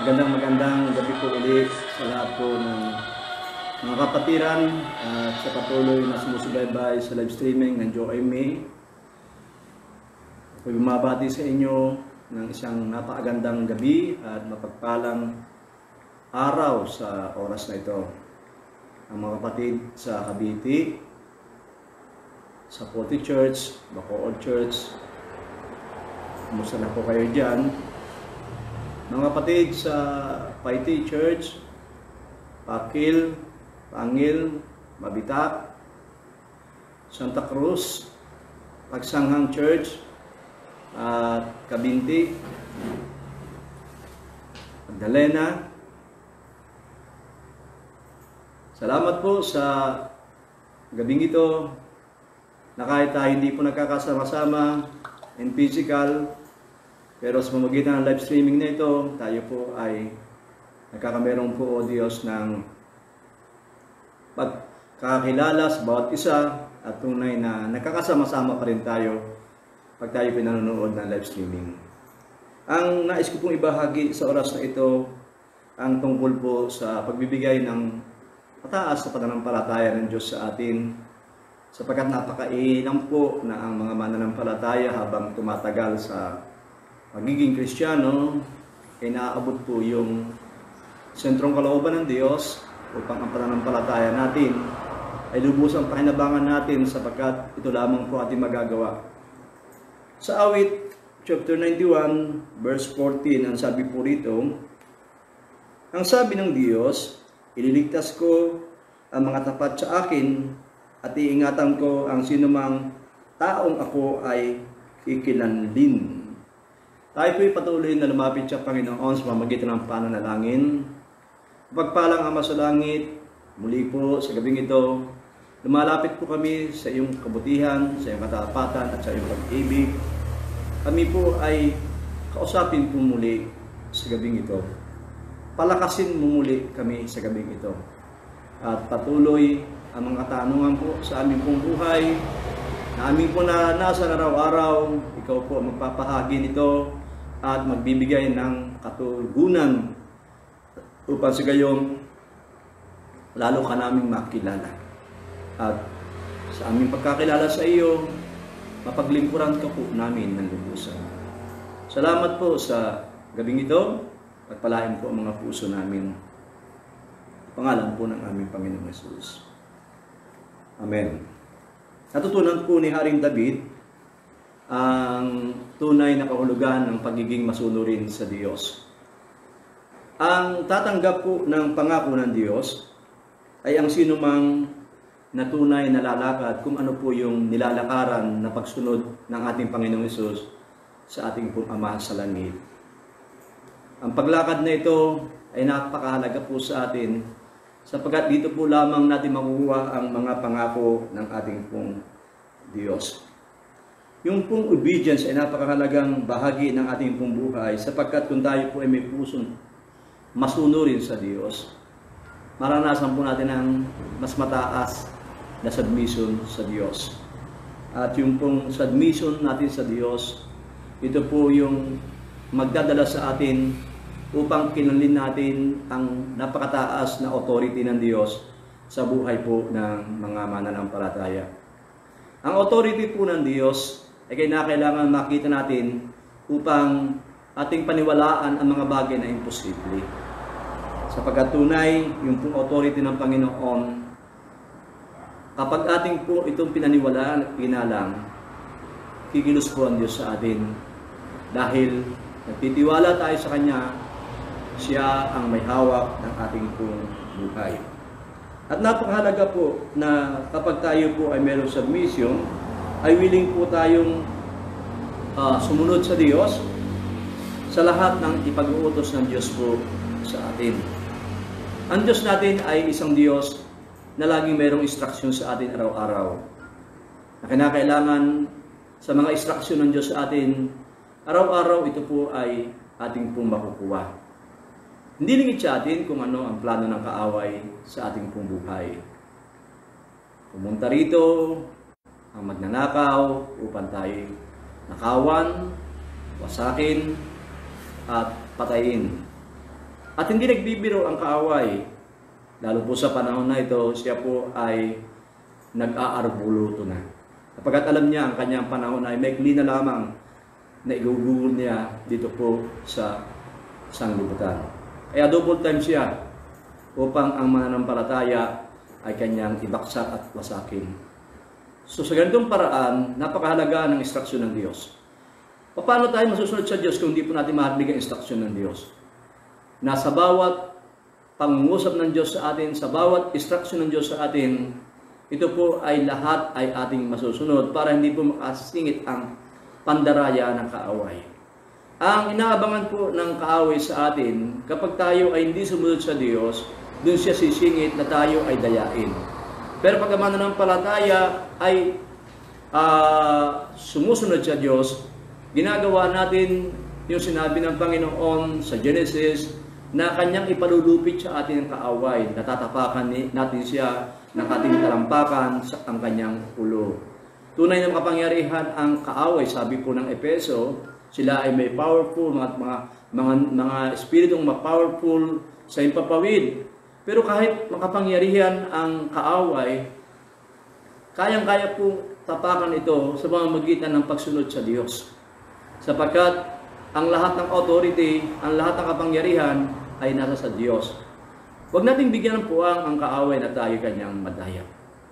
Magandang gabi po ulit sa lahat po ng mga kapatiran at sa patuloy na sumusubaybay sa live streaming ng Joe May. Ako'y bumabati sa inyo ng isang napakagandang gabi at mapagpalang araw sa oras na ito. Ang mga kapatid sa Cavite, sa Forty Church, Bacood Church, kumusta na po kayo dyan? Mga kapatid sa Paiti Church, Pakil, Pangil, Mabitak, Santa Cruz, Pagsanghang Church, at Kabinti, Magdalena. Salamat po sa gabing ito na kahit tayo hindi po nagkakasama-sama in physical, pero sa pamamagitan ng live streaming na ito, tayo po ay nagkakameron po o Diyos ng pagkakilala sa bawat isa at tunay na nagkakasama-sama pa rin tayo pag tayo pinanonood ng live streaming. Ang nais ko pong ibahagi sa oras na ito ang tungkol po sa pagbibigay ng mataas sa pananampalataya ng Diyos sa atin, sapagkat napakailang po na ang mga mananampalataya habang tumatagal sa pagiging Kristiyano ay naaabot po yung sentrong kalooban ng Diyos upang ang pananampalataya natin ay lubusang pakinabangan natin sapagkat ito lamang po ating magagawa. Sa awit chapter 91 verse 14, ang sabi po rito, ang sabi ng Diyos, ililigtas ko ang mga tapat sa akin at iingatan ko ang sinumang taong ako ay kikilanlin. Tayo po'y patuloy na lumapit sa Panginoon sa pamamagitan ng pananalangin. Pagpalang Ama sa langit, muli po sa gabing ito, lumalapit po kami sa iyong kabutihan, sa iyong katapatan at sa iyong pag-ibig. Kami po ay kausapin po muli sa gabing ito. Palakasin mo muli kami sa gabing ito. At patuloy ang mga katanungan po sa aming pong buhay, na aming po naranasan araw-araw, ikaw po magpapahagi nito at magbibigay ng katugunan upang sa gayong lalo ka naming makilala. At sa aming pagkakilala sa iyo, mapaglingkuran ka po namin ng lubusan. Salamat po sa gabing ito at palain po ang mga puso namin. Pangalan po ng aming Panginoong Hesus. Amen. Natutunan po ni Haring David ang tunay na kahulugan ng pagiging masunurin sa Diyos. Ang tatanggap po ng pangako ng Diyos ay ang sinumang na tunay na lalakad kung ano po yung nilalakaran na pagsunod ng ating Panginoong Hesus sa ating pong Ama sa langit. Ang paglakad na ito ay napakahalaga po sa atin sapagkat dito po lamang natin makukuha ang mga pangako ng ating pong Diyos. Yung pong obedience ay napakahalagang bahagi ng ating pong buhay sapagkat kung tayo po ay may pusong masunurin sa Diyos, maranasan po natin ang mas mataas na submission sa Diyos. At yung pong submission natin sa Diyos, ito po yung magdadala sa atin upang kinalin natin ang napakataas na authority ng Diyos sa buhay po ng mga mananampalataya. Ang authority po ng Diyos ay kailangan makita natin upang ating paniwalaan ang mga bagay na imposible. Sapagkat tunay, yung pong authority ng Panginoon, kapag ating po itong pinaniwalaan at pinalang, kikilos po ang Diyos sa atin. Dahil nagtitiwala tayo sa Kanya, siya ang may hawak ng ating pong buhay. At napakahalaga po na kapag tayo po ay mayroong submission, ay willing po tayong sumunod sa Diyos sa lahat ng ipag-uutos ng Diyos po sa atin. Ang Diyos natin ay isang Diyos na laging mayroong instruction sa atin araw-araw. Na kinakailangan sa mga instruction ng Diyos sa atin, araw-araw ito po ay ating pong makukuha. Hindi lingid sa atin kung ano ang plano ng kaaway sa ating pong buhay. Pumunta rito ang magnanakaw upang tayo nakawan, wasakin, at patayin. At hindi nagbibiro ang kaaway. Lalo po sa panahon na ito, siya po ay nag-aarbuluto na. Kapagkat alam niya ang kanyang panahon ay maikli na lamang na igugugol niya dito po sa sanglibutan. Kaya double time siya upang ang mananampalataya ay kanyang ibaksak at wasakin. So sa ganitong paraan, napakahalaga ng instruksyon ng Diyos. Paano tayo masusunod sa Diyos kung hindi po natin maharinig ang instruksyon ng Diyos? Nasa bawat pangungusap ng Diyos sa atin, sa bawat instruction ng Diyos sa atin, ito po ay lahat ay ating masusunod para hindi po makasingit ang pandaraya ng kaaway. Ang inaabangan po ng kaaway sa atin, kapag tayo ay hindi sumunod sa Diyos, dun siya sisingit na tayo ay dayain. Pero pag ang mananampalataya ay sumusunod sa Diyos, ginagawa natin yung sinabi ng Panginoon sa Genesis na kanyang ipalulupit sa atin ang kaaway. Natatapakan natin siya ng ating talampakan sa ang kanyang ulo. Tunay na makapangyarihan ang kaaway, sabi po ng Efeso, sila ay may powerful, mga espiritong ma-powerful sa impapawid. Pero kahit makapangyarihan ang kaaway, kayang-kaya po tapakan ito sa pamamagitan ng pagsunod sa Diyos. Sapagkat ang lahat ng authority, ang lahat ng kapangyarihan ay nasa sa Diyos. Huwag nating bigyan ng puwang ang kaaway na tayo kanyang madaya.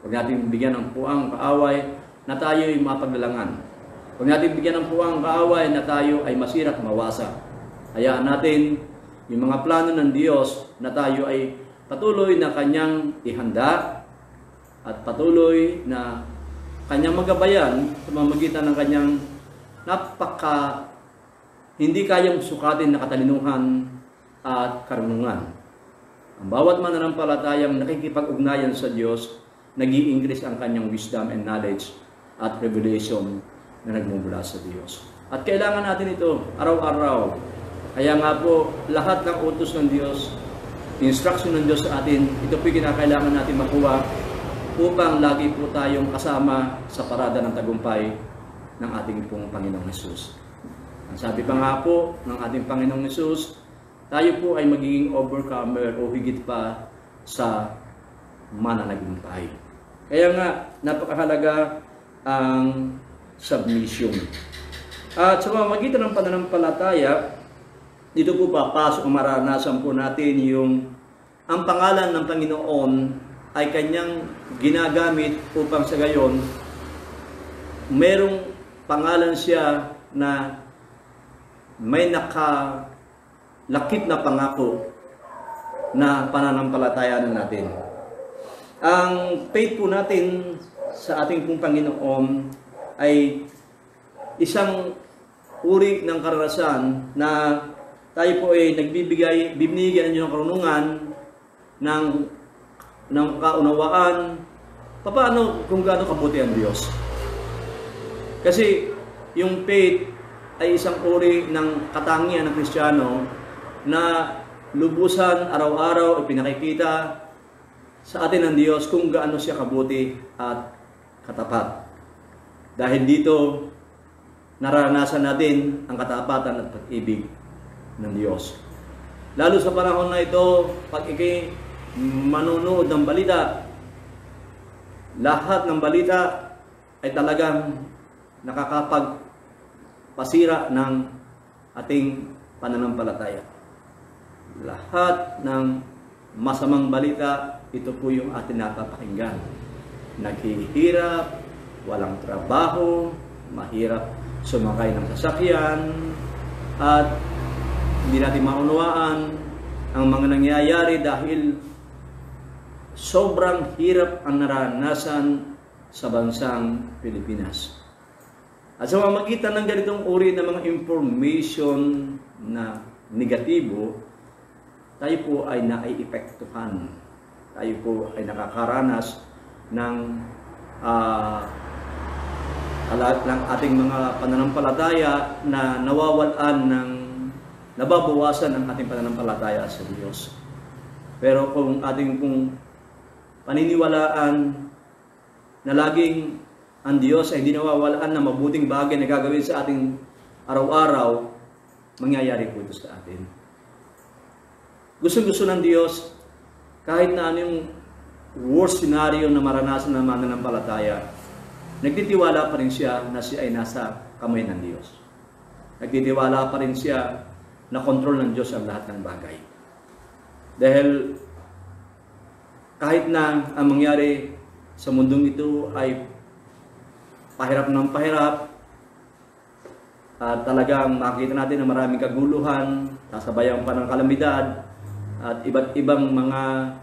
Huwag nating bigyan ng puwang ang kaaway na tayo ay mapaglalangan. Huwag nating bigyan ng puwang ang kaaway na tayo ay masira at mawasa. Hayaan natin yung mga plano ng Diyos na tayo ay patuloy na kanyang ihanda at patuloy na kanyang magabayan sa pamamagitan ng kanyang hindi kayang sukatin na katalinuhan at karunungan. Ang bawat mananampalatayang nakikipag-ugnayan sa Diyos, nag-i-increase ang kanyang wisdom and knowledge at revelation na nagmumula sa Diyos. At kailangan natin ito araw-araw. Kaya nga po, lahat ng utos ng Diyos, instruction ng Diyos sa atin, ito po kinakailangan natin makuha upang lagi po tayong kasama sa parada ng tagumpay ng ating pong Panginoong Hesus. Ang sabi pa nga po ng ating Panginoong Hesus, tayo po ay magiging overcomer o higit pa sa mananagumpay. Kaya nga, napakahalaga ang submission. At sa pamamagitan ng pananampalataya, dito po papasok o maranasan po natin ang pangalan ng Panginoon ay kanyang ginagamit upang sa gayon, merong pangalan siya na may nakalakip na pangako na pananampalatayanan natin. Ang faith po natin sa ating pong Panginoon ay isang uri ng karanasan na tayo po ay binibigyan ng karunungan ng kaunawaan paano kung gaano kabuti ang Diyos. Kasi yung faith ay isang uri ng katangian ng Kristiyano na lubusan araw-araw ipinakikita sa atin ng Diyos kung gaano siya kabuti at katapat. Dahil dito, naranasan natin ang katapatan at pag-ibig ng Diyos. Lalo sa panahon na ito, pag ikay manunood ng balita, lahat ng balita ay talagang nakakapagpasira ng ating pananampalataya. Lahat ng masamang balita, ito po yung ating napapakinggan. Naghihirap, walang trabaho, mahirap sumakay ng sasakyan, at hindi natin maunawaan ang mga nangyayari dahil sobrang hirap ang naranasan sa bansang Pilipinas. At sa pamamagitan ng ganitong uri ng mga information na negatibo, tayo po ay naiepektuhan. Tayo po ay nakakaranas ng ating mga pananampalataya na nababawasan ng ating pananampalataya sa Diyos. Pero kung ating pong paniniwalaan na laging ang Diyos ay hindi nawawalaan ng mabuting bagay na gagawin sa ating araw-araw, mangyayari po ito sa atin. Gusto ng Diyos, kahit na ano yung worst scenario na maranasan ng mananampalataya, nagtitiwala pa rin siya na siya ay nasa kamay ng Diyos. Nagtitiwala pa rin siya na kontrol ng Diyos ang lahat ng bagay. Dahil kahit na ang mangyari sa mundong ito ay pahirap ng pahirap, at talagang makita natin na maraming kaguluhan, sasabayan pa ng kalamidad, at iba't ibang mga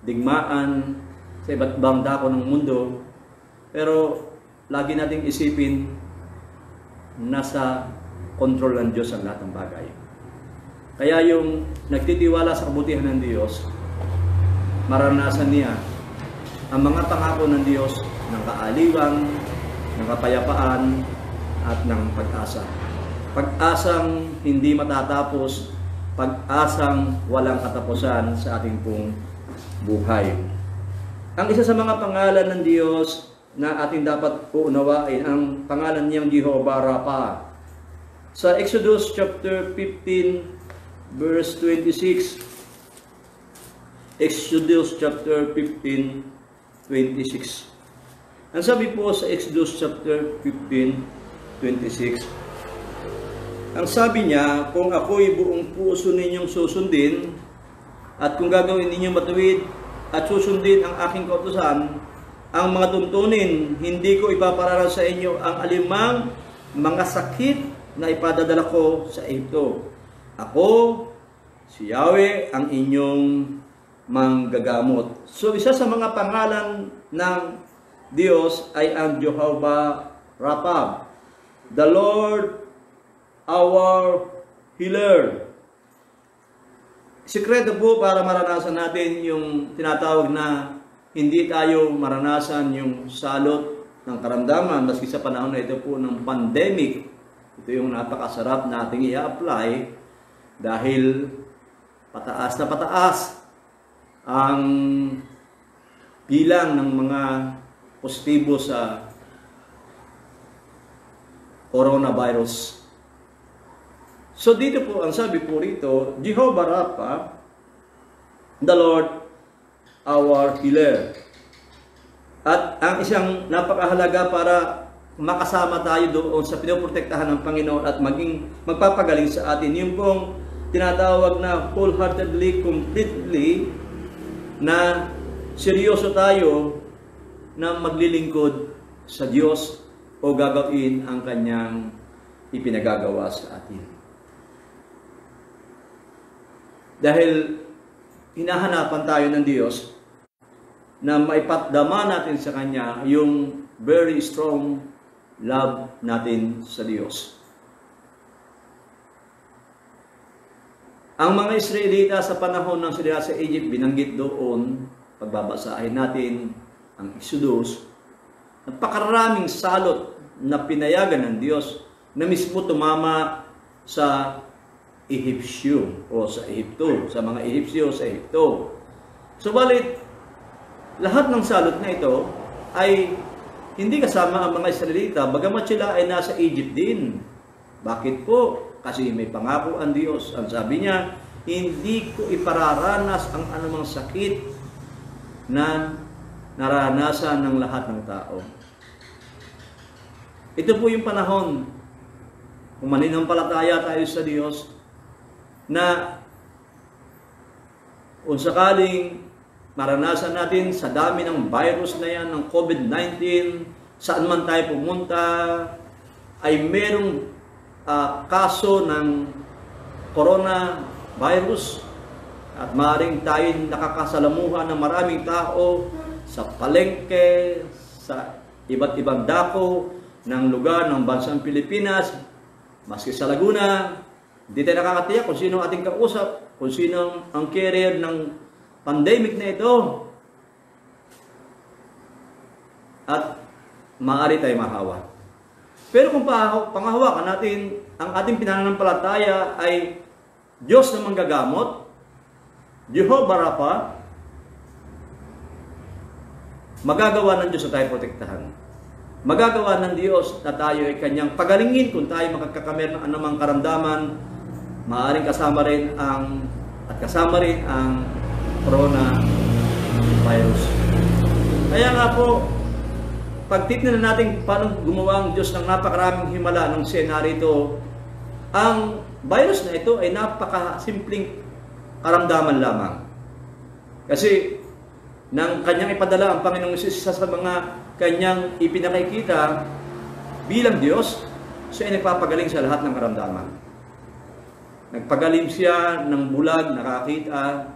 digmaan sa iba't ibang dako ng mundo. Pero lagi nating isipin, nasa kontrol ng Diyos ang lahat ng bagay. Kaya yung nagtitiwala sa kabutihan ng Diyos, maranasan niya ang mga pangako ng Diyos ng kaaliwang, ng kapayapaan, at ng pag-asa. Pag-asang hindi matatapos, pag-asang walang katapusan sa ating pong buhay. Ang isa sa mga pangalan ng Diyos na ating dapat uunawain, ang pangalan niyang Jehovah Rapha. Sa Exodus chapter 15 verse 26, Exodus chapter 15 26. Ang sabi po sa Exodus chapter 15:26, ang sabi niya, kung ako'y buong puso ninyong susundin, at kung gagawin ninyong matuwid at susundin ang aking kautusan, ang mga tuntunin, hindi ko ipaparara sa inyo ang alimang mga sakit na ipadadala ko sa Ehipto. Ako, si Yahweh, ang inyong manggagamot. So, isa sa mga pangalan ng Diyos ay ang Jehovah Rapha, the Lord our healer. Sikreto po para maranasan natin yung tinatawag na hindi tayo maranasan yung salot ng karamdaman maski sa panahon na ito po ng pandemic. Ito yung napakasarap nating i-apply dahil pataas na pataas ang bilang ng mga positibo sa coronavirus. So dito po, ang sabi po rito, Jehovah Rapha, the Lord our healer. At ang isang napakahalaga para makasama tayo doon sa pinoprotektahan ng Panginoon at maging magpapagaling sa atin, yung pong tinatawag na wholeheartedly, completely, na seryoso tayo na maglilingkod sa Diyos o gagawin ang kanyang ipinagagawa sa atin. Dahil hinahanapan tayo ng Diyos na maipatdama natin sa Kanya yung very strong love natin sa Diyos. Ang mga Israelita sa panahon ng sila sa Egypt, binanggit doon, pagbabasahin natin ang Exodus, napakaraming salot na pinayagan ng Diyos na mismo tumama sa Ehipsyo o sa Ehipto, sa mga Ehipsyo sa Ehipto. Subalit, lahat ng salot na ito ay hindi kasama ang mga Israelita, bagamat sila ay nasa Egypt din. Bakit po? Kasi may pangako ang Diyos. Ang sabi niya, hindi ko ipararanas ang anumang sakit na naranasan ng lahat ng tao. Ito po yung panahon kung mananampalataya tayo sa Diyos na kung sakaling maranasan natin sa dami ng virus na yan, ng COVID-19, saan man tayo pumunta, ay merong kaso ng coronavirus at maaaring tayo nakakasalamuhan ng maraming tao sa palengke, sa iba't ibang dako ng lugar ng bansang Pilipinas, maski sa Laguna. Hindi tayo nakakatiyak kung sino ating kausap, kung sino ang carrier ng pandemic na ito. At maaari tayo mahawa. Pero kung panghawakan natin, ang ating pinananampalataya ay Diyos na manggagamot, Jehovah Rapha, magagawa ng Diyos na tayo protektahan. Magagawa ng Diyos na tayo ay kanyang pagalingin kung tayo makakakamit ng anumang karamdaman. Maaaring kasama rin ang at kasama rin ang coronavirus. Kaya nga po, pag tignan natin paano gumawa ang Diyos ng napakaraming himala ng senaryo ito, ang virus na ito ay napakasimpleng karamdaman lamang. Kasi nang kanyang ipadala ang Panginoong Hesus sa mga kanyang ipinakikita bilang Diyos, siya ay nagpapagaling sa lahat ng karamdaman. Nagpagaling siya ng bulag, nakakita.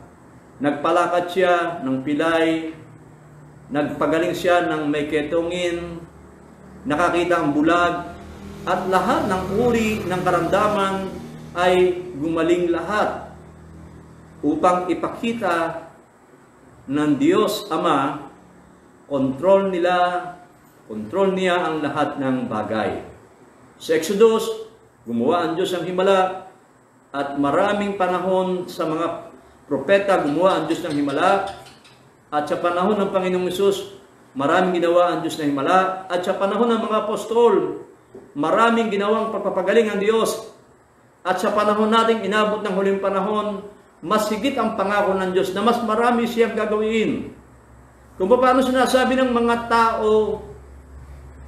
Nagpalakad siya ng pilay. Nagpagaling siya ng may ketongin. Nakakita ang bulag. At lahat ng uri ng karamdaman ay gumaling lahat upang ipakita ng Diyos Ama, kontrol niya ang lahat ng bagay. Sa Exodus, gumawa ang Diyos ng himala at maraming panahon sa mga propeta gumawa ang Diyos ng himala at sa panahon ng Panginoong Hesus, maraming ginawa ang Diyos ng himala at sa panahon ng mga apostol, maraming ginawang pagpapagaling ang Diyos at sa panahon nating inabot ng huling panahon, mas higit ang pangako ng Diyos na mas marami siyang gagawin. Kung paano sinasabi ng mga tao,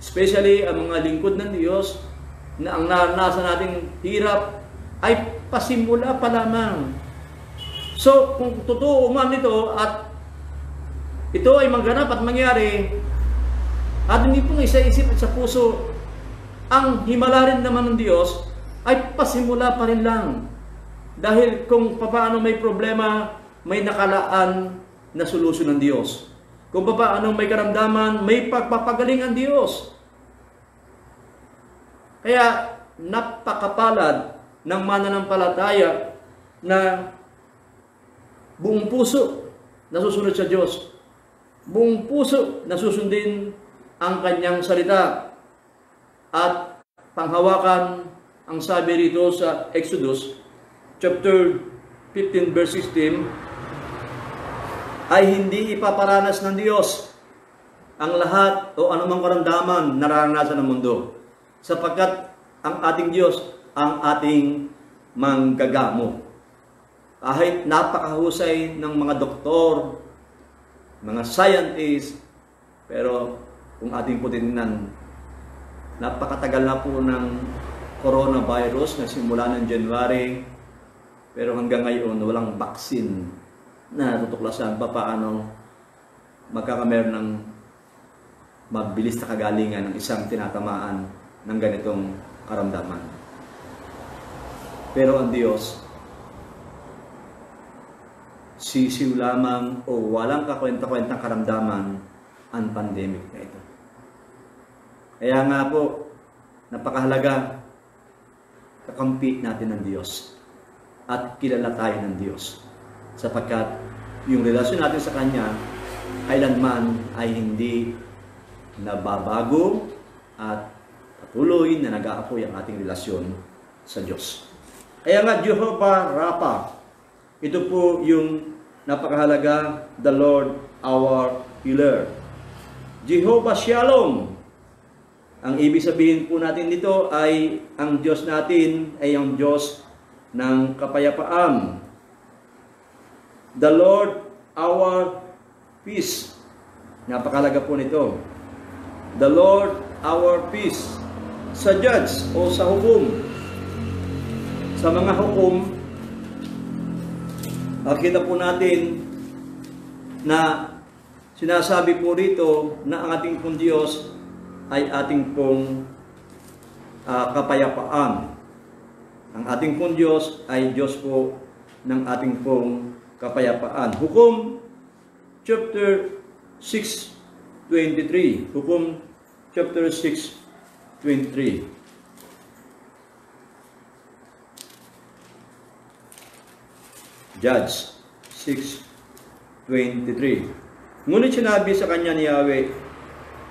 especially ang mga lingkod ng Diyos, na ang naranasan nating hirap ay pasimula pa lamang. So, kung totoo man ito at ito ay magganap at mangyari, at hindi pong isa-isip at sa puso, ang himala rin naman ng Diyos ay pasimula pa rin lang. Dahil kung paano may problema, may nakalaan na solusyon ng Diyos. Kung paano may karamdaman, may pagpapagaling ang Diyos. Kaya napakapalad ng mananampalataya na buong puso nasusunod sa Diyos. Buong puso nasusundin ang kanyang salita. At panghawakan ang sabi rito sa Exodus chapter 15 verse 16 ay hindi ipaparanas ng Diyos ang lahat o anumang karamdaman nararanasan ng mundo. Sapagkat ang ating Diyos ang ating manggagamo. Kahit napakahusay ng mga doktor, mga scientists, pero kung ating po tinignan, napakatagal na po ng coronavirus na simula ng January, pero hanggang ngayon walang vaccine na tutuklasan pa paano magkakameron ng mabilis na kagalingan ng isang tinatamaan ng ganitong karamdaman. Pero ang Diyos, sisiw lamang o walang kakwenta-kwentang karamdaman ang pandemic na ito. Kaya nga po, napakahalaga kakampi natin ng Diyos at kilala tayo ng Diyos. Sapagkat yung relasyon natin sa Kanya kailanman ay hindi nababago at patuloy na nag-aapoy ang ating relasyon sa Diyos. Kaya nga, Jehovah Rapha, ito po yung napakahalaga, the Lord our healer. Jehovah Shalom, ang ibig sabihin po natin dito ay ang Diyos natin ay ang Diyos ng kapayapaan. The Lord our peace. Napakahalaga po nito. The Lord our peace. Sa judge o sa hukom. Sa mga hukom, nakita po natin na sinasabi po rito na ang ating pong Diyos ay ating pong kapayapaan. Ang ating pong Diyos ay Diyos po ng ating pong kapayapaan. Hukom chapter 6:23. Hukom chapter 6:23. Judge 6:23. Ngunit sinabi sa kanya ni Yahweh,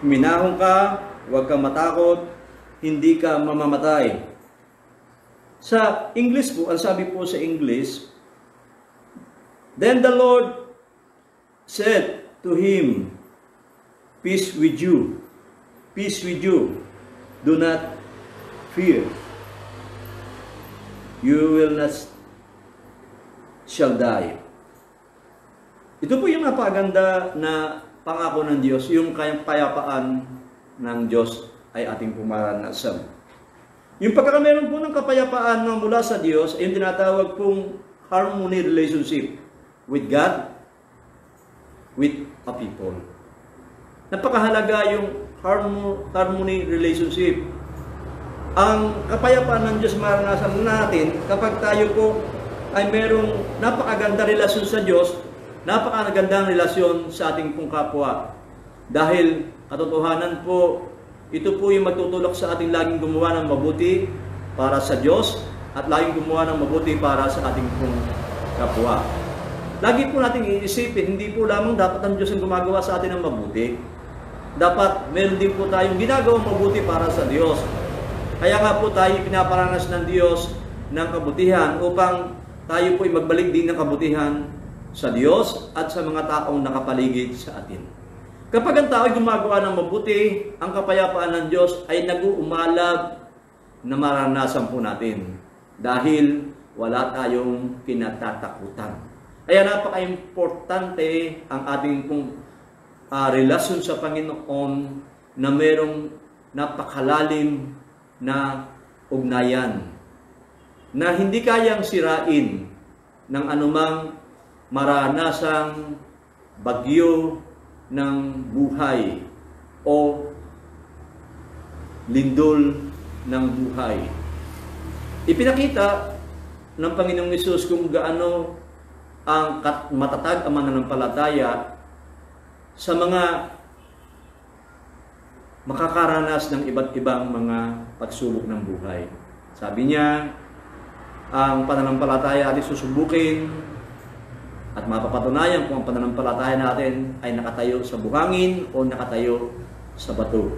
minahon ka, huwag kang matakot, hindi ka mamamatay. Sa English po, ang sabi po sa English, then the Lord said to him, peace with you, peace with you, do not fear. You will not shall die. Ito po yung napaganda na pangako ng Diyos, yung kapayapaan ng Diyos ay ating pumaranasan. Yung pagkakameron po ng kapayapaan na mula sa Diyos ay yung tinatawag pong harmony relationship with God, with a people. Napakahalaga yung harmony relationship. Ang kapayapaan ng Diyos maranasan natin kapag tayo po ay merong napakaganda relasyon sa Diyos, napakagandang relasyon sa ating pong kapwa. Dahil katotohanan po, ito po yung magtutulak sa ating laging gumawa ng mabuti para sa Diyos at laging gumawa ng mabuti para sa ating pong kapwa. Lagi po natin iisipin, hindi po lamang dapat ang Diyos ang gumagawa sa atin ng mabuti. Dapat meron din po tayong ginagawang mabuti para sa Diyos. Kaya nga po tayo pinaparanas ng Diyos ng kabutihan upang tayo po ay magbalik din ng kabutihan sa Diyos at sa mga taong nakapaligid sa atin. Kapag ang tao ay gumagawa ng mabuti, ang kapayapaan ng Diyos ay nag-uumalag na maranasan po natin dahil wala tayong kinatatakutan. Kaya napaka-importante ang ating pong relasyon sa Panginoon na merong napakalalim na ugnayan na hindi kayang sirain ng anumang maranasang bagyo ng buhay o lindol ng buhay. Ipinakita ng Panginoong Hesus kung gaano ang matatag ang mananampalataya sa mga makakaranas ng iba't ibang mga pagsubok ng buhay. Sabi niya, ang pananampalataya ating susubukin at mapapatunayan kung ang pananampalataya natin ay nakatayo sa buhangin o nakatayo sa bato.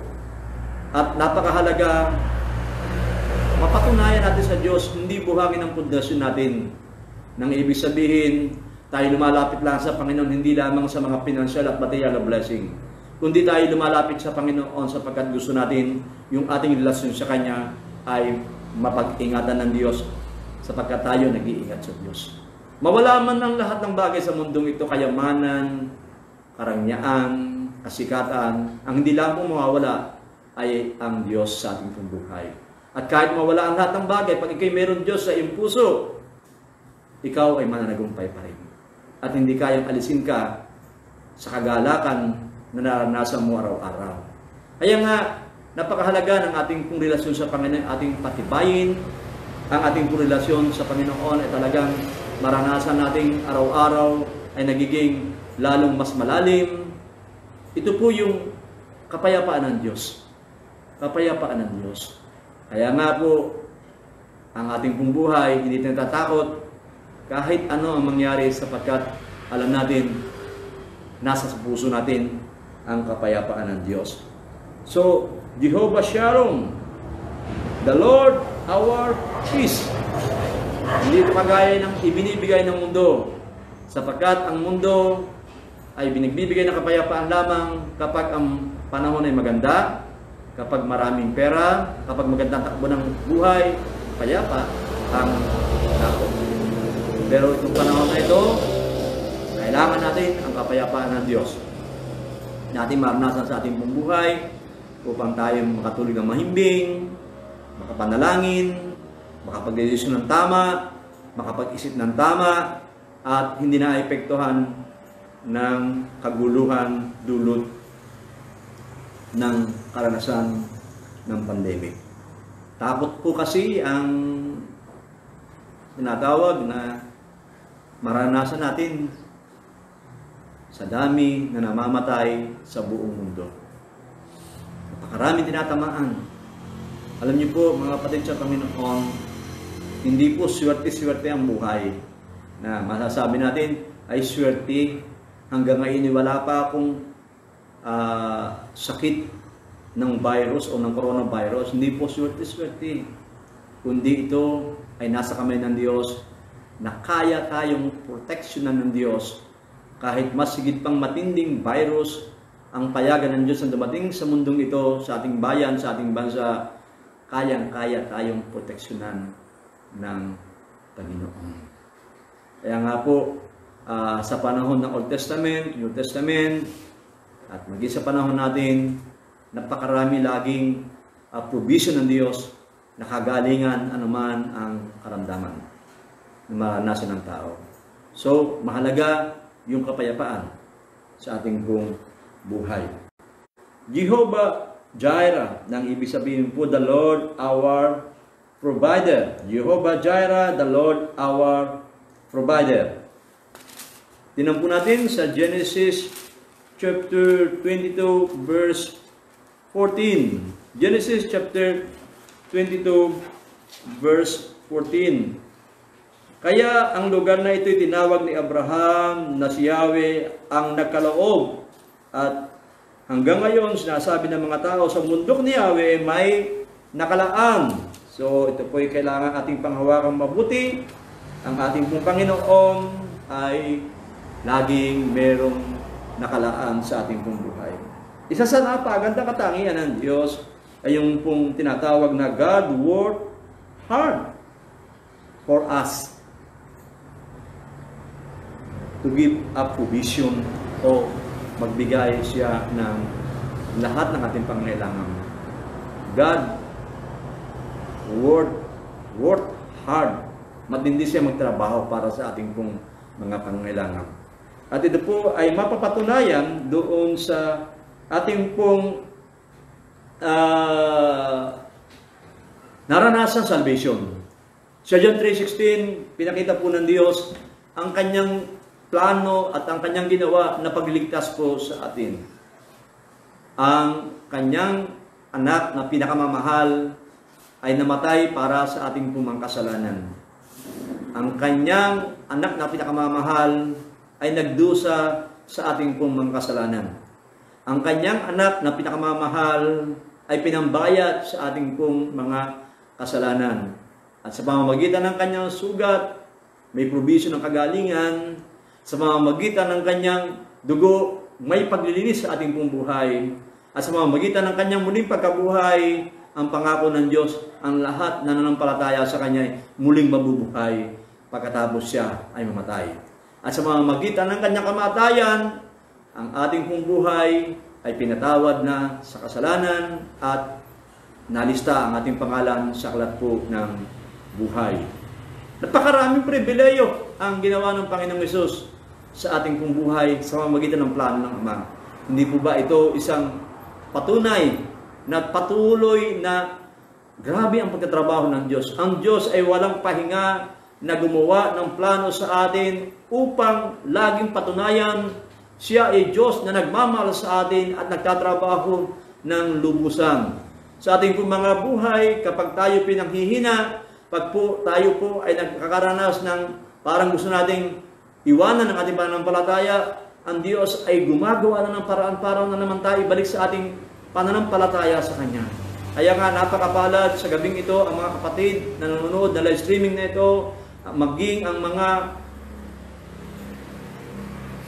At napakahalaga, mapatunayan natin sa Diyos, hindi buhangin ang pundasyon natin. Nang ibig sabihin, tayo lumalapit lang sa Panginoon hindi lamang sa mga financial at material blessing, kundi tayo lumalapit sa Panginoon sapagkat gusto natin yung ating relasyon sa Kanya ay mapag-ingatan ng Diyos sapagkat tayo nag-iingat sa Diyos. Mawala man ang lahat ng bagay sa mundong ito, kayamanan, karangyaan, kasikatan, ang hindi lang pong mawawala ay ang Diyos sa ating buhay. At kahit mawala ang lahat ng bagay, pag ikay meron Diyos sa iyong puso, ikaw ay mananagumpay pa rin. At hindi kayang alisin ka sa kagalakan na naranasan mo araw-araw. Kaya nga, napakahalaga ng ating pong relasyon sa Panginoon, ating patibayin. Ang ating pong relasyon sa Panginoon ay talagang maranasan nating araw-araw ay nagiging lalong mas malalim. Ito po yung kapayapaan ng Diyos. Kapayapaan ng Diyos. Kaya nga po, ang ating pong buhay, hindi tayo natatakot kahit ano ang mangyari sapagkat alam natin, nasa puso natin ang kapayapaan ng Diyos. So, Jehovah Shalom, the Lord our peace. Hindi ito kagaya ng ibinibigay ng mundo, sapagkat ang mundo ay binigbibigay ng kapayapaan lamang kapag ang panahon ay maganda, kapag maraming pera, kapag magandang takbo ng buhay, payapa ang tao. Pero itong panahon na ito, kailangan natin ang kapayapaan ng Diyos. Natin maranasan sa ating buhay upang tayo makatulog ng mahimbing, makapanalangin, makapagdesisyon ng tama, makapag-isip ng tama, at hindi na epektuhan ng kaguluhan dulot ng karanasan ng pandemic. Takot po kasi ang tinatawag na maranasan natin sa dami na namamatay sa buong mundo. Napakaraming tinatamaan. Alam niyo po, mga kapatid sa Panginoon, hindi po swerte-swerte ang buhay na masasabi natin ay swerte. Hanggang ngayon wala pa akong sakit ng virus o ng coronavirus. Hindi po swerte-swerte. Kundi ito ay nasa kamay ng Diyos na kaya tayong proteksyonan ng Diyos kahit mas higit pang matinding virus ang payagan ng Diyos na dumating sa mundong ito, sa ating bayan, sa ating bansa, kayang-kaya tayong proteksyonan ng Panginoon. Kaya nga po, sa panahon ng Old Testament, New Testament, at maging sa panahon natin, napakarami laging provision ng Diyos na kagalingan anuman ang karamdaman na maranasan ng tao. So, mahalaga yung kapayapaan sa ating buong buhay. Jehovah Jireh, nang ibig sabihin po, the Lord our provider. Jehovah Jireh, the Lord our provider. Tingnan po natin sa Genesis chapter 22 verse 14. Genesis chapter 22 verse 14. Kaya ang lugar na ito tinawag ni Abraham na si Yahweh ang nagkaloob. At hanggang ngayon sinasabi ng mga tao sa bundok ni Yahweh may nakalaan. So ito po ay kailangan ating panghawakan mabuti. Ang ating pong Panginoon ay laging merong nakalaan sa ating pong buhay. Isa sa napagandang katangian ng Diyos ay yung pong tinatawag na God worked hard for us to give up provision o magbigay siya ng lahat ng ating pangangailangan. God worked hard. Matindi siya magtrabaho para sa ating pong mga pangangailangan. At ito po ay mapapatunayan doon sa ating pong naranasan salvation. Sa John 3:16, pinakita po ng Diyos ang kanyang plano at ang kanyang ginawa na pagliligtas po sa atin. Ang kanyang anak na pinakamamahal ay namatay para sa ating pumang kasalanan. Ang kanyang anak na pinakamamahal ay nagdusa sa ating pumang kasalanan. Ang kanyang anak na pinakamamahal ay pinambayad sa ating pong mga kasalanan. At sa pamamagitan ng kanyang sugat, may provision ng kagalingan. Sa pamamagitan ng kanyang dugo, may paglilinis sa ating pong buhay. At sa pamamagitan ng kanyang muling pagkabuhay, ang pangako ng Diyos, ang lahat na nananampalataya sa kanya ay muling mabubuhay pagkatapos siya ay mamatay. At sa pamamagitan ng kanyang kamatayan, ang ating pong buhay ay pinatawad na sa kasalanan at nalista ang ating pangalan sa aklat po ng buhay. Napakaraming pribileyo ang ginawa ng Panginoong Hesus sa ating pong buhay sa pamamagitan ng plano ng Ama. Hindi po ba ito isang patunay na patuloy na grabe ang pagtatrabaho ng Diyos? Ang Diyos ay walang pahinga na gumawa ng plano sa atin upang laging patunayan siya ay Diyos na nagmamahal sa atin at nagtatrabaho ng lubusan. Sa ating pong mga buhay, kapag tayo pinanghihina, pag po tayo po ay nagkakaranas ng parang gusto nating iwanan ng ating pananampalataya, ang Diyos ay gumagawa na ng paraan para na naman tayo ibalik sa ating pananampalataya sa Kanya. Kaya nga napakapalad sa gabing ito ang mga kapatid na nanonood na live streaming na ito, maging ang mga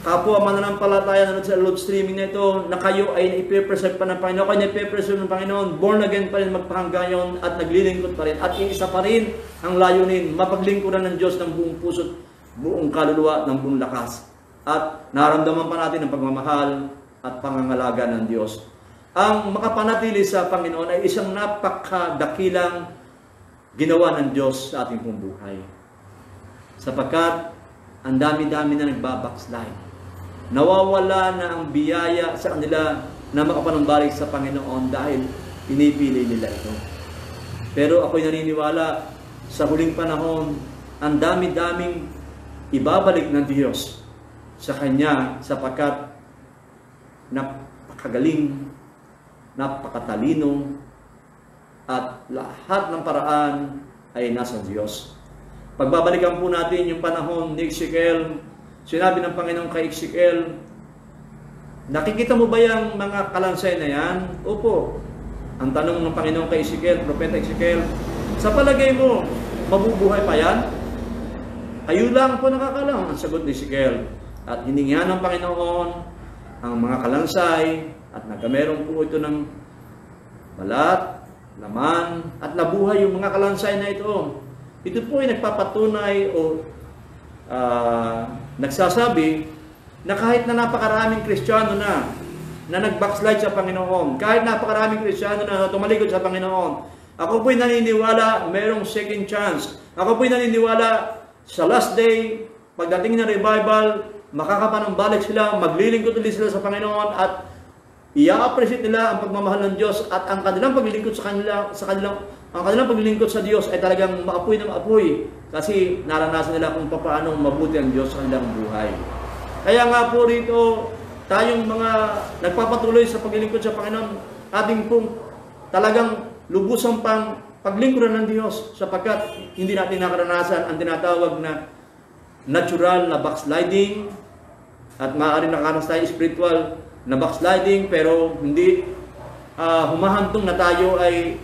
kapwa mananampalataya na sa live streaming na ito, na kayo ay naipe-preserve pa ng Panginoon, kayo naipe-preserve ng Panginoon, born again pa rin magpahanggayon at naglilingkod pa rin. At isa pa rin ang layunin, mapaglingkuran ng Diyos ng buong puso't buong kaluluwa, ng buong lakas. At naramdaman pa natin ang pagmamahal at pangangalaga ng Diyos. Ang makapanatili sa Panginoon ay isang napakadakilang ginawa ng Diyos sa ating pong buhay. Sapagkat ang dami-dami na nagbabackslide. Nawawala na ang biyaya sa kanila na makapanumbalik sa Panginoon dahil pinipili nila ito. Pero ako'y naniniwala sa huling panahon, ang dami-daming ibabalik ng Diyos sa Kanya sapagkat napakagaling, napakatalino, at lahat ng paraan ay nasa Diyos. Pagbabalikan po natin yung panahon ni Ezekiel, sinabi ng Panginoon kay Ezekiel, nakikita mo ba yung mga kalansay na yan? Opo. Ang tanong ng Panginoon kay Ezekiel, Propeta Ezekiel, sa palagay mo, mabubuhay pa yan? Kayo lang po nakakalam, ang sagot ni Ezekiel. At hiningihan ng Panginoon ang mga kalansay at nagkameron po ito ng balat, laman, at nabuhay yung mga kalansay na ito. Ito po ay nagpapatunay o nagsasabi na kahit na napakaraming Kristiyano na nag-backslide sa Panginoon, kahit napakaraming Kristiyano na tumalikod sa Panginoon, ako po'y naniniwala mayroong second chance. Ako po'y naniniwala sa last day, pagdating ng revival, makakapanumbalik sila, maglilingkod ulit sila sa Panginoon at i-appreciate nila ang pagmamahal ng Diyos at ang kanilang paglilingkod ang kanilang paglilingkod sa Diyos ay talagang maapoy na maapoy kasi naranasan nila kung paano mabuti ang Diyos sa kanilang buhay. Kaya nga po rito, tayong mga nagpapatuloy sa paglilingkod sa Panginoon, ating pong talagang lubusan pang paglingkuran ng Diyos sapagkat hindi natin nakaranasan ang tinatawag na natural na backsliding at maaari nakaranas tayo spiritual na backsliding pero hindi humahantong na tayo ay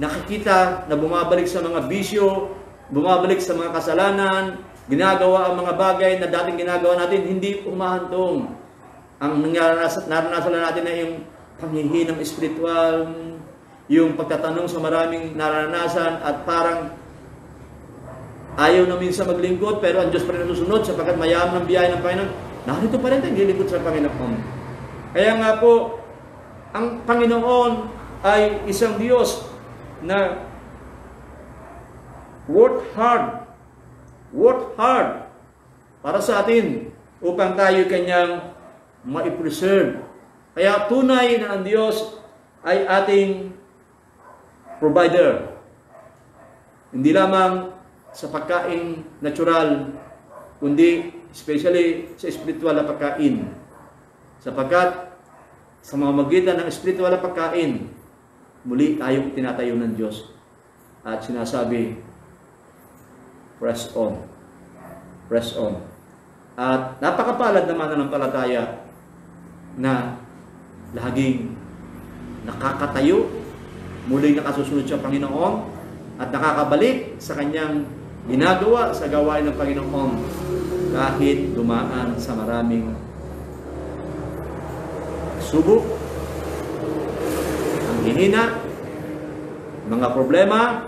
nakikita na bumabalik sa mga bisyo, bumabalik sa mga kasalanan, ginagawa ang mga bagay na dating ginagawa natin, hindi humahantong. Ang naranasan na natin na yung panghihinang spiritual, yung pagtatanong sa maraming naranasan at parang ayaw na minsan maglingkod pero ang Diyos pa rin nasusunod sapagkat mayaman ng biyaya ng Panginoon. Narito pa rin tayo lilingkod sa Panginoon. Kaya nga po, ang Panginoon ay isang Diyos na work hard para sa atin upang tayo kanyang ma-preserve. Kaya tunay na ang Diyos ay ating provider. Hindi lamang sa pagkain natural, kundi especially sa spiritual na pagkain. Sapagkat sa mga magitan ng spiritual na pagkain, muli tayong tinatayo ng Diyos at sinasabi, press on. Press on. At napakapalad naman na ng palataya na laging nakakatayo, muling nakasusunod sa Panginoon at nakakabalik sa kanyang ginagawa sa gawain ng Panginoon kahit dumaan sa maraming subok, ang hihina, mga problema,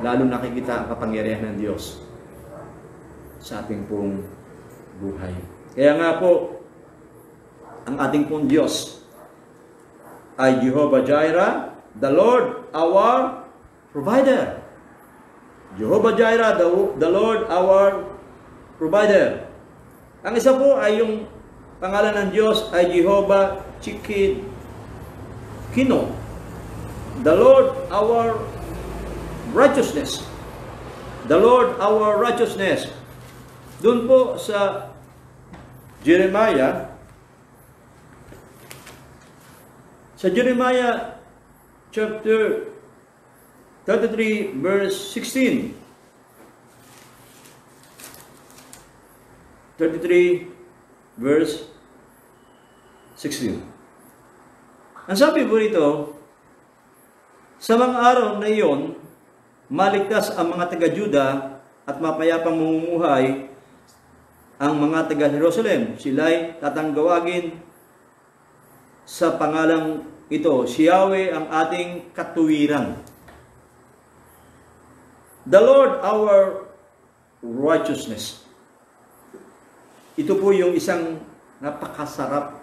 lalo nakikita ang kapangyarihan ng Diyos sa ating pong buhay. Kaya nga po, ang ating pong Diyos ay Jehovah Jireh, the Lord our provider. Jehovah Jireh, the Lord our provider. Ang isa po ay yung pangalan ng Diyos ay Jehovah Tsidkenu, the Lord our righteousness. The Lord our righteousness. Doon po sa Jeremiah chapter 33 verse 16. 33 verse 16. Ang sabi po rito, sa mga araw na iyon, maligtas ang mga taga-Juda at mapayapang mamumuhay ang mga taga-Jerusalem. Sila'y tatanggawagin sa pangalang ito, si Yahweh ang ating katuwiran. The Lord our righteousness. Ito po yung isang napakasarap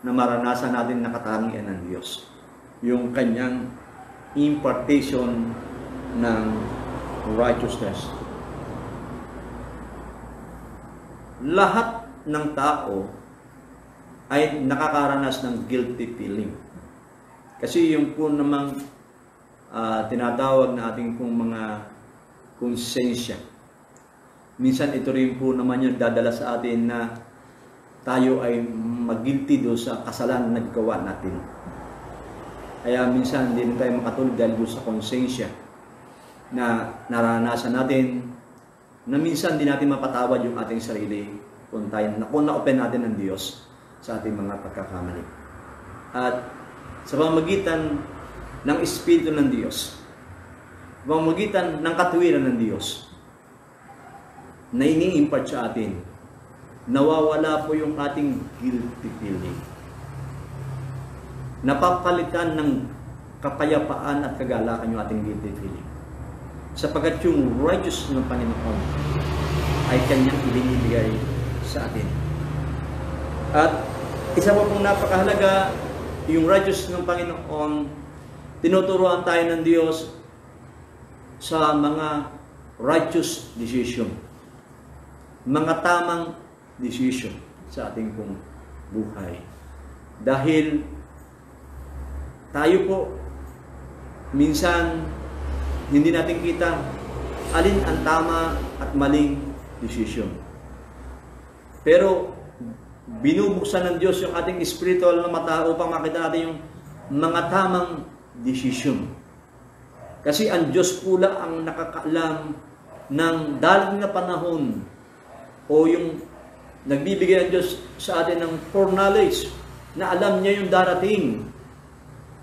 na maranasan natin na katangian ng Diyos. Yung kanyang impartation ng righteousness. Lahat ng tao ay nakakaranas ng guilty feeling. Kasi yung po namang tinatawag na ating pong mga konsensya. Minsan ito rin po naman yung dadala sa atin na tayo ay mag-guilty do sa kasalanan na naggawa natin. Kaya minsan hindi na tayo makatulog dahil doon sa konsensya na naranasan natin na minsan hindi natin mapatawad yung ating sarili kung na-open natin ng Diyos sa ating mga pagkakamali. At sa pamamagitan ng Espiritu ng Diyos, sa pamamagitan ng katuwiran ng Diyos na ini-impart sa atin, nawawala po yung ating guilty feeling. Napapalitan ng kapayapaan at kagalakan yung ating guilty feeling. Sapagkat yung righteous ng Panginoon ay Kanyang ibinibigay sa atin. At isa pa pong napakahalaga, yung righteousness ng Panginoon, tinuturuan tayo ng Diyos sa mga righteous decision. Mga tamang decision sa ating pong buhay. Dahil tayo po, minsan, hindi natin kita alin ang tama at maling decision. Pero, binubuksan ng Diyos yung ating spiritual na mata upang makita natin yung mga tamang decision. Kasi ang Diyos pula ang nakakaalam ng darating na panahon o yung nagbibigay ang Diyos sa atin ng foreknowledge na alam niya yung darating.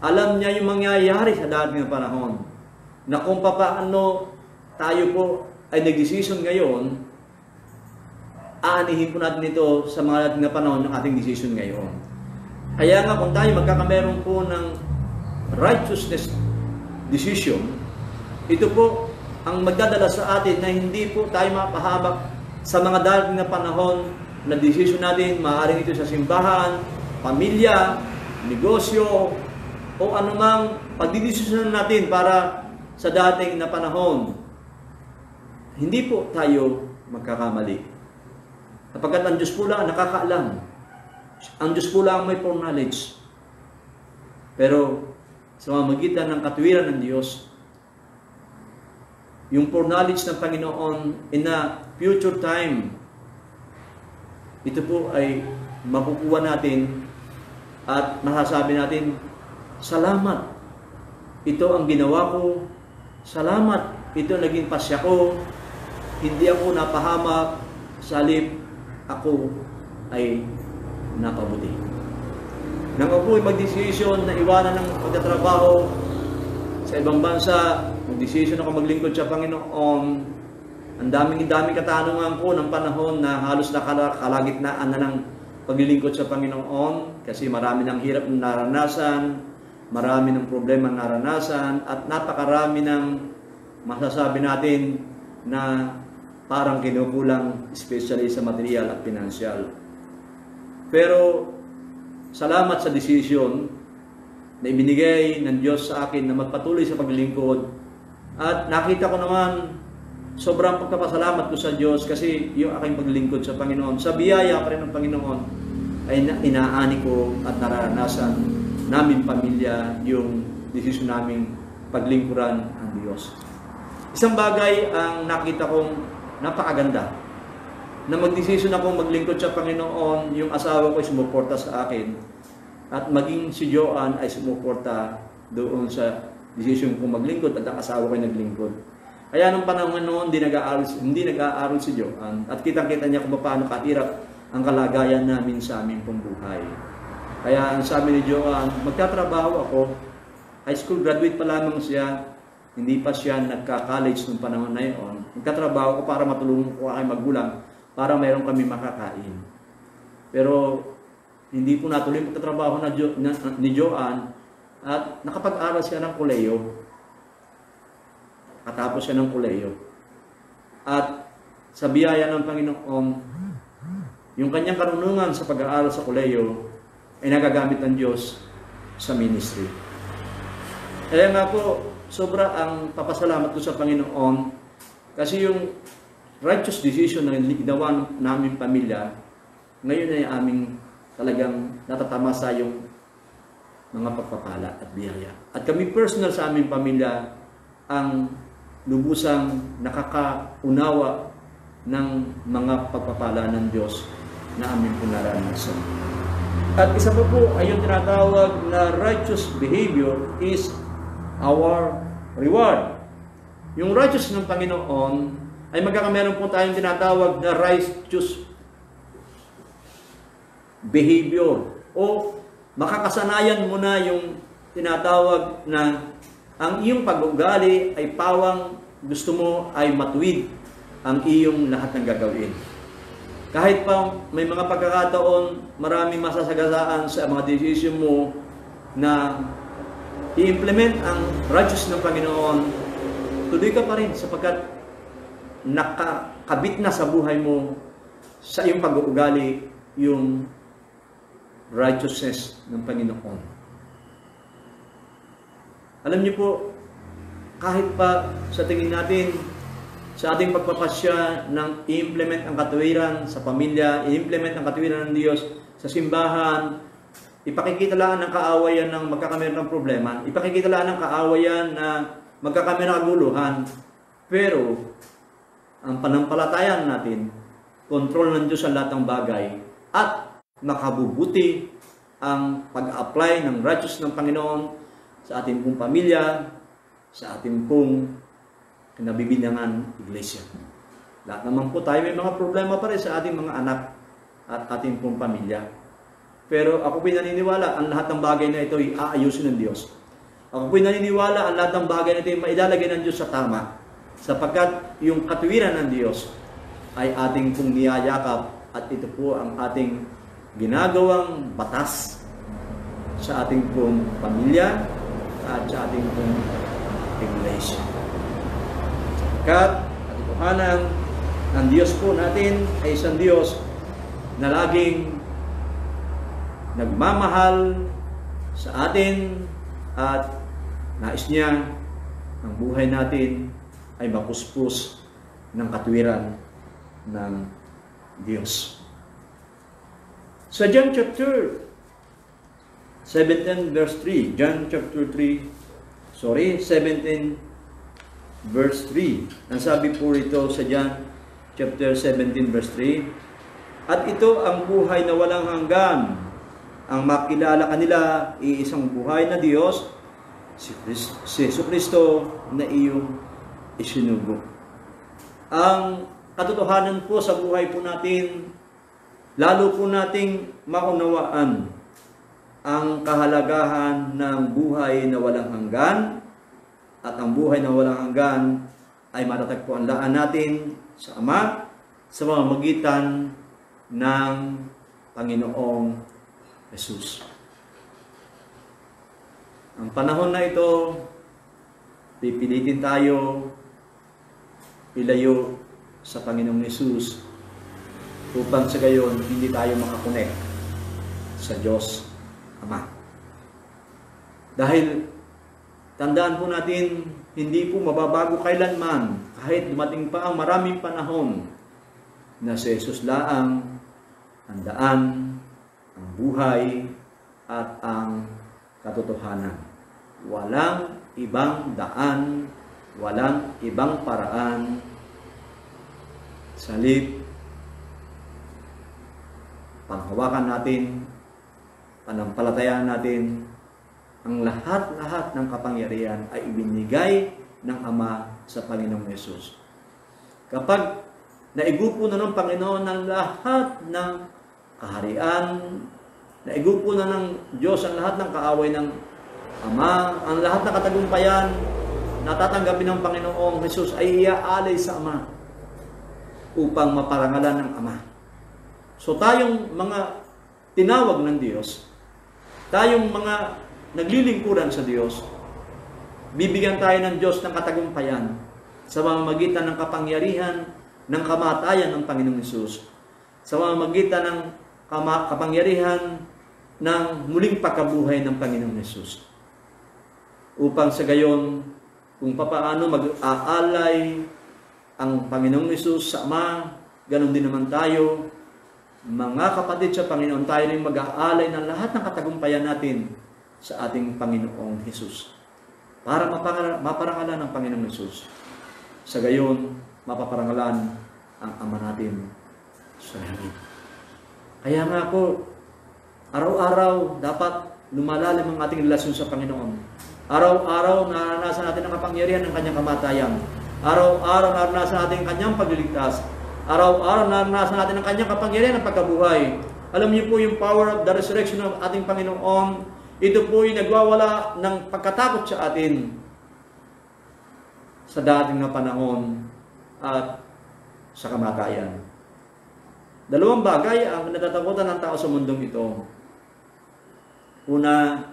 Alam niya yung mangyayari sa darating na panahon. Na kung paano tayo po ay nag-decision ngayon, aanihin po natin ito sa mga darating na panahon ng ating decision ngayon. Kaya nga kung tayo magkakameron po ng righteousness decision, ito po ang magdadala sa atin na hindi po tayo mapahamak sa mga darating na panahon na decision natin, maaaring ito sa simbahan, pamilya, negosyo, o anumang pagdidesisyon natin para sa dating na panahon. Hindi po tayo magkakamali. Sapagkat ang Diyos po lang nakakaalam. Ang Diyos po lang may foreknowledge. Pero sa mamagitan ng katuwiran ng Diyos, yung foreknowledge ng Panginoon in a future time, ito po ay makukuha natin at masasabi natin, salamat, ito ang ginawa ko, salamat, ito naging pasya ko, hindi ako napahamak, salip ako ay napabuti. Nang ako ay mag-desisyon na iwanan ng pagtatrabaho sa ibang bansa, mag-desisyon ako maglingkod sa Panginoon, ang daming katanungan ko ng panahon na halos nakalagitnaan na ng paglilingkod sa Panginoon kasi marami ng hirap na naranasan, marami ng problema na naranasan, at napakarami ng masasabi natin na parang kinukulang, especially sa material at financial. Pero salamat sa desisyon na ibinigay ng Diyos sa akin na magpatuloy sa paglilingkod. At nakita ko naman sobrang pagpapasalamat ko sa Diyos kasi yung aking paglilingkod sa Panginoon, sa biyaya pa rin ng Panginoon, ay inaani ko at naranasan namin pamilya yung desisyon naming paglingkuran ang Diyos. Isang bagay ang nakita kong napakaganda, na magdesisyon akong maglingkod sa Panginoon, yung asawa ko ay sumuporta sa akin, at maging si Joanne ay sumuporta doon sa desisyon kong maglingkod at ang asawa ko ay naglingkod. Kaya nung panahon noon, hindi nag-aaral si Joanne, at kitang-kita niya kung paano kahirap ang kalagayan namin sa aming pambuhay. Kaya ang sabi ni Joanne, magtatrabaho ako, high school graduate pa lamang siya, hindi pa siya nagka-college nung panahon na yun. Magtatrabaho ko para matulungan ko aking magulang para mayroon kami makakain. Pero hindi po natuloy yung pagtatrabaho ni Joanne at nakapag-aral siya ng koleyo. Katapos siya ng koleyo. At sa biyaya ng Panginoon, yung kanyang karunungan sa pag-aaral sa koleyo ay nagagamit ng Diyos sa ministry. Kaya nga po, sobra ang papasalamat ko sa Panginoon kasi yung righteous decision na ginawa namin pamilya, ngayon ay aming talagang natatamasa yung mga pagpapala at biyaya. At kami personal sa aming pamilya ang lubusang nakakaunawa ng mga pagpapala ng Diyos na aming pinaranasan. At isa pa po ay yung tinatawag na righteous behavior is our reward. Yung righteous ng Panginoon ay magkakameron po tayong tinatawag na righteous behavior o makakasanayan mo na yung tinatawag na ang iyong pag-ugali ay pawang gusto mo ay matuwid ang iyong lahat ng gagawin. Kahit pa may mga pagkakataon, maraming masasagasaan sa mga decision mo na i-implement ang righteous ng Panginoon, tuloy ka pa rin sapagkat nakakabit na sa buhay mo, sa iyong pag-uugali, yung righteousness ng Panginoon. Alam niyo po, kahit pa sa tingin natin, sa ating pagpapasya ng i-implement ang katuwiran sa pamilya, i-implement ang katuwiran ng Diyos sa simbahan, ipakikita lang ng kaawayan ng magkakameron ng problema, ipakikita lang ng kaawayan na magkakameron ng aguluhan, pero ang panampalatayan natin, kontrol ng Diyos sa lahat ng bagay, at makabubuti ang pag-apply ng righteousness ng Panginoon sa ating pong pamilya, sa ating pong kinabibinangan iglesia. Lahat naman po tayo may mga problema pa rin sa ating mga anak at ating pong pamilya. Pero ako po'y naniniwala ang lahat ng bagay na ito ay aayusin ng Diyos. Ako po'y naniniwala ang lahat ng bagay na ito ay mailalagay ng Diyos sa tama, sapagkat yung katuwiran ng Diyos ay ating pong niyayakap at ito po ang ating ginagawang batas sa ating pong pamilya at sa ating pong iglesia. Sapagkat katotohanan ng Diyos po natin ay isang Diyos na laging nagmamahal sa atin at nais niya ang buhay natin ay mapuspos ng katuwiran ng Diyos. Sa John chapter 17 verse 3, John chapter 17 verse 3. Ang sabi po rito sa John chapter 17 verse 3, at ito ang buhay na walang hanggan, ang makilala kanila iisang buhay na Diyos, si Jesucristo na iyong isinugo. Ang katotohanan po sa buhay po natin, lalo po nating maunawaan ang kahalagahan ng buhay na walang hanggan, at ang buhay na walang hanggan ay matatagpuan laan natin sa Ama sa pamamagitan ng Panginoong Jesus. Ang panahon na ito, pipilitin tayo ilayo sa Panginoong Jesus upang sa gayon hindi tayo makakonect sa Diyos Ama. Dahil tandaan po natin, hindi po mababago kailanman kahit dumating pa ang maraming panahon na si Jesus laang ang daan, ang buhay at ang katotohanan. Walang ibang daan, walang ibang paraan, salip panghawakan natin, panampalatayaan natin, ang lahat-lahat ng kapangyarihan ay ibinigay ng Ama sa Panginoong Yesus. Kapag naigupo na ng Panginoon ang lahat ng kaharian, naigupo na ng Diyos ang lahat ng kaaway ng Ama, ang lahat ng katagumpayan natatanggapin ng Panginoong Yesus ay iaalay sa Ama upang maparangalan ng Ama. So tayong mga tinawag ng Diyos, tayong mga naglilingkuran sa Diyos, bibigyan tayo ng Diyos ng katagumpayan sa pamamagitan ng kapangyarihan ng kamatayan ng Panginoong Hesus, sa pamamagitan ng kapangyarihan ng muling pagkabuhay ng Panginoong Hesus. Upang sa gayon, kung papaano mag-aalay ang Panginoong Hesus sa Ama, ganon din naman tayo, mga kapatid sa Panginoon, tayo rin mag-aalay ng lahat ng katagumpayan natin sa ating Panginoong Hesus para maparangalan ng Panginoong Hesus. Sa gayon, mapaparangalan ang Ama natin sa langit. Kaya nga po, araw-araw dapat lumalalim ang ating relasyon sa Panginoon. Araw-araw naranasan natin ang kapangyarihan ng Kanyang kamatayan. Araw-araw naranasan natin ang Kanyang pagliligtas. Araw-araw naranasan natin ang Kanyang kapangyarihan ng pagkabuhay. Alam niyo po yung power of the resurrection ng ating Panginoon, ito po yung nagwawala ng pagkatakot sa atin sa dating na panahon at sa kamatayan. Dalawang bagay ang natatakutan ng tao sa mundong ito. Una,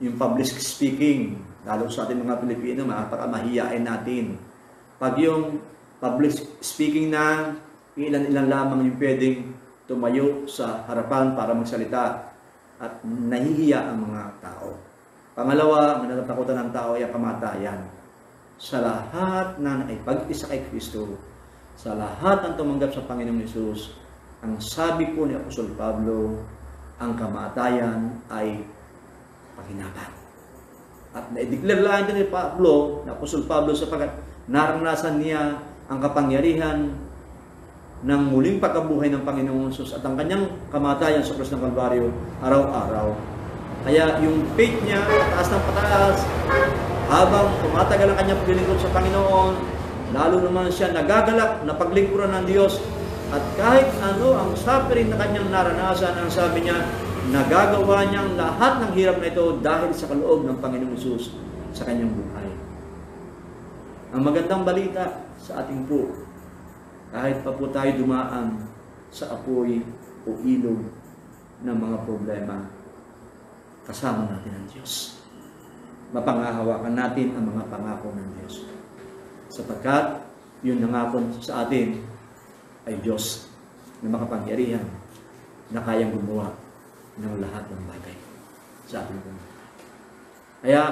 yung public speaking, lalo sa ating mga Pilipino, mahihiyain natin. Pag yung public speaking na, ilan-ilan lamang yung pwedeng tumayo sa harapan para magsalita at nahihiya ang mga tao. Pangalawa, ang natatakutan ng tao ay ang kamatayan. Sa lahat na nakipag-isa kay Kristo, sa lahat ng tumanggap sa Panginoong Hesus, ang sabi po ni Apostol Pablo, ang kamatayan ay pakinabang. At na-declare lang din ni Pablo, na Apostol Pablo, sapagkat naranasan niya ang kapangyarihan ng muling pagkabuhay ng Panginoong Hesus at ang kanyang kamatayan sa krus ng Kalbaryo araw-araw. Kaya yung faith niya, pataas ng pataas, habang tumatagal ang kanyang paglilingkod sa Panginoon, lalo naman siya nagagalak na paglingkuran ng Diyos. At kahit ano ang suffering na kanyang naranasan, ang sabi niya, nagagawa niyang lahat ng hirap na ito dahil sa kaloob ng Panginoong Hesus sa kanyang buhay. Ang magandang balita sa ating po, kahit pa po tayo dumaan sa apoy o ilog ng mga problema, kasama natin ang Diyos. Mapangahawakan natin ang mga pangako ng Diyos. Sapagkat yun nangako sa atin ay Diyos na makapangyarihan na kayang gumawa ng lahat ng bagay sa ating buhay. Kaya,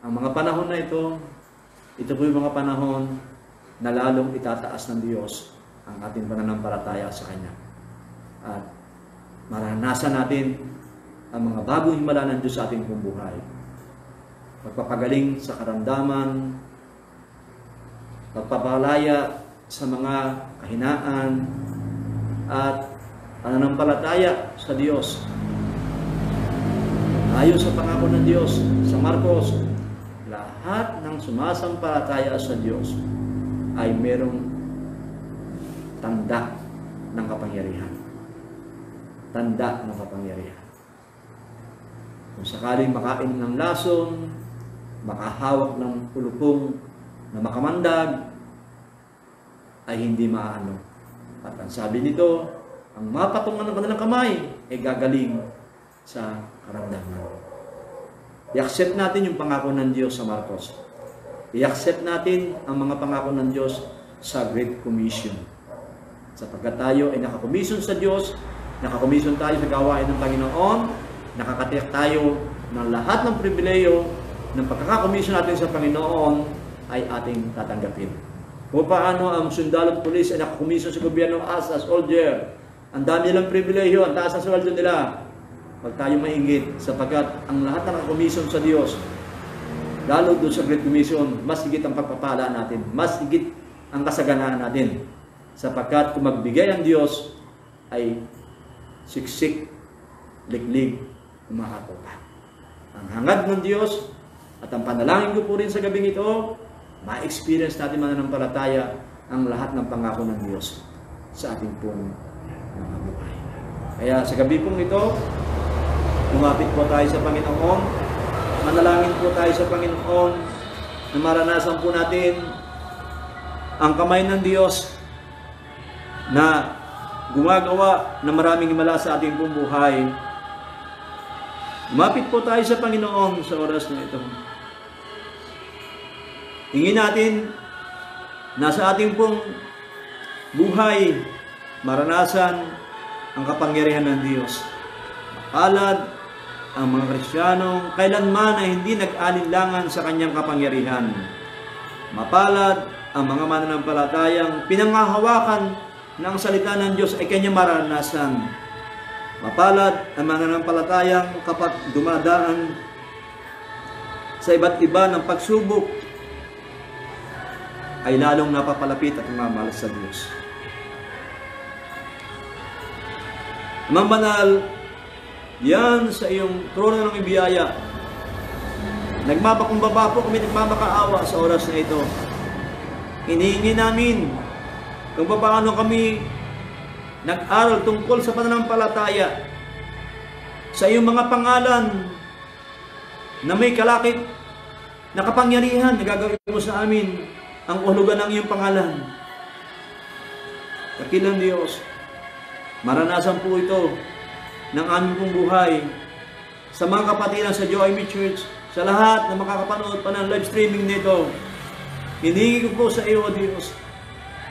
ang mga panahon na ito po yung mga panahon na lalong itataas ng Diyos ang ating pananampalataya sa Kanya. At maranasan natin ang mga bagong himala ng Diyos sa ating buhay. Pagpapagaling sa karamdaman, pagpapalaya sa mga kahinaan, at pananampalataya sa Diyos. Ayon sa pangako ng Diyos sa Marcos, lahat ng sumasampalataya sa Diyos ay merong tanda ng kapangyarihan. Tanda ng kapangyarihan. Kung sakaling makain ng lason, makahawak ng pulupong na makamandag, ay hindi maano. At ang sabi nito, ang mapatungan ng kanilang kamay ay gagaling sa karamdaman. I-accept natin yung pangako ng Diyos sa Marcos. I-accept natin ang mga pangako ng Diyos sa Great Commission. Sapagkat tayo ay nakakomission sa Diyos, nakakomission tayo sa gawain ng Panginoon, nakakatiyak tayo ng lahat ng pribileyo ng pagkakakomission natin sa Panginoon ay ating tatanggapin. Kung paano ang sundalo at pulis ay nakakomission sa gobyerno as a soldier, ang dami nilang pribileyo, ang taas ng sweldo nila. Pag tayo maingit, sapagkat ang lahat na nakakomission sa Diyos, lalo doon sa Great Commission, mas higit ang pagpapala natin, mas higit ang kasaganaan natin. Sapagkat kung magbigay ang Diyos, ay siksik, liklig, umahako pa. Ang hangad ng Diyos at ang panalangin ko po rin sa gabing ito, ma-experience natin mananampalataya ang lahat ng pangako ng Diyos sa ating pong mga buhay. Kaya sa gabi pong ito, lumapit po tayo sa Panginoon, manalangin po tayo sa Panginoon na maranasan po natin ang kamay ng Diyos na gumagawa ng maraming himala sa ating pong buhay. Lumapit po tayo sa Panginoon sa oras na ito. Hingin natin na sa ating pong buhay maranasan ang kapangyarihan ng Diyos. Mapalad ang mga Kristiyanong kailanman ay hindi nag-alinlangan sa kanyang kapangyarihan. Mapalad ang mga mananampalatayang pinanghahawakan ng salita ng Diyos ay kanyang maranasan. Mapalad ang mananampalatayang kapag dumadaan sa iba't iba ng pagsubok ay lalong napapalapit at umamalas sa Diyos. Amang banal, yan sa iyong trono ng ibiyaya. Nagmapakumbaba po kami, nagmamakaawa sa oras na ito. Hinihingi namin kung paano kami nag-aral tungkol sa pananampalataya sa iyong mga pangalan na may kalakip na kapangyarihan na gagawin mo sa amin ang uhulugan ng iyong pangalan. Dakilang Diyos, maranasan po ito ng aming pong buhay sa mga kapatiran sa Joy-Me Church, sa lahat na makakapanood pa ng live streaming nito. Hiningi ko po sa iyo, O Diyos,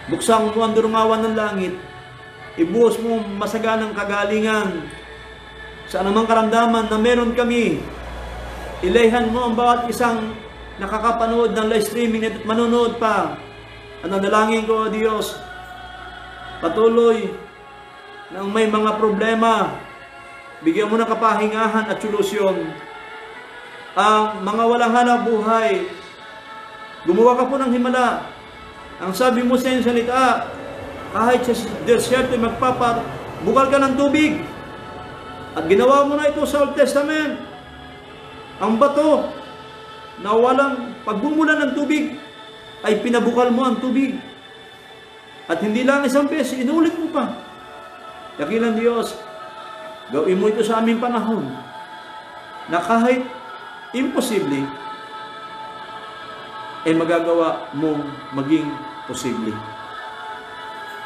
Buksan mo ang durungawan ng langit. Ibuhos mo masaganang kagalingan sa anumang karamdaman na meron kami. Ilayhan mo ang bawat isang nakakapanood ng live streaming at manonood pa. Ang nanalangin ko, O Diyos, patuloy na may mga problema, bigyan mo ng kapahingahan at solusyon. Ang mga walang hanap buhay, gumawa ka po ng himala. Ang sabi mo sa iyong salita, kahit sa desierto magpapabukal ka ng tubig. At ginawa mo na ito sa Old Testament. Ang bato na walang pagbumulan ng tubig ay pinabukal mo ang tubig. At hindi lang isang beses, inulit mo pa. Dakilang Diyos, gawin mo ito sa aming panahon na kahit imposible, ay magagawa mong maging posible.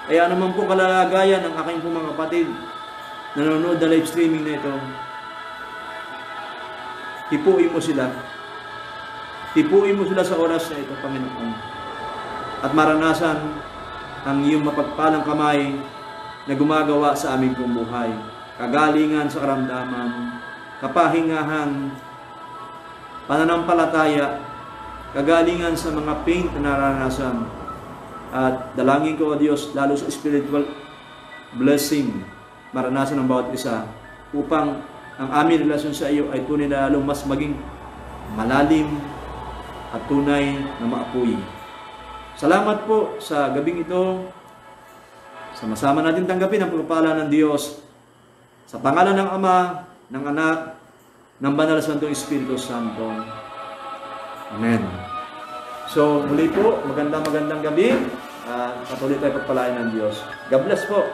Kaya naman po kalalagayan ng aking po mga kapatid na nanonood na live streaming na ito, tipuin mo sila. Tipuin mo sila sa oras na ito, Panginoon. At maranasan ang iyong mapagpalang kamay na gumagawa sa aming buhay. Kagalingan sa karamdaman, kapahingahan, pananampalataya, kagalingan sa mga pain na naranasan. At dalangin ko, O Diyos, lalo sa spiritual blessing, maranasan ng bawat isa, upang ang aming relasyon sa iyo ay tunay na lalong mas maging malalim at tunay na maapoy. Salamat po sa gabing ito. Sama-sama natin tanggapin ang pagpapala ng Diyos sa pangalan ng Ama, ng Anak, ng Banal na Santong Espiritu Santo. Amen. So, muli po, magandang gabi. Patuloy tayo pagpalain ng Diyos. God bless po.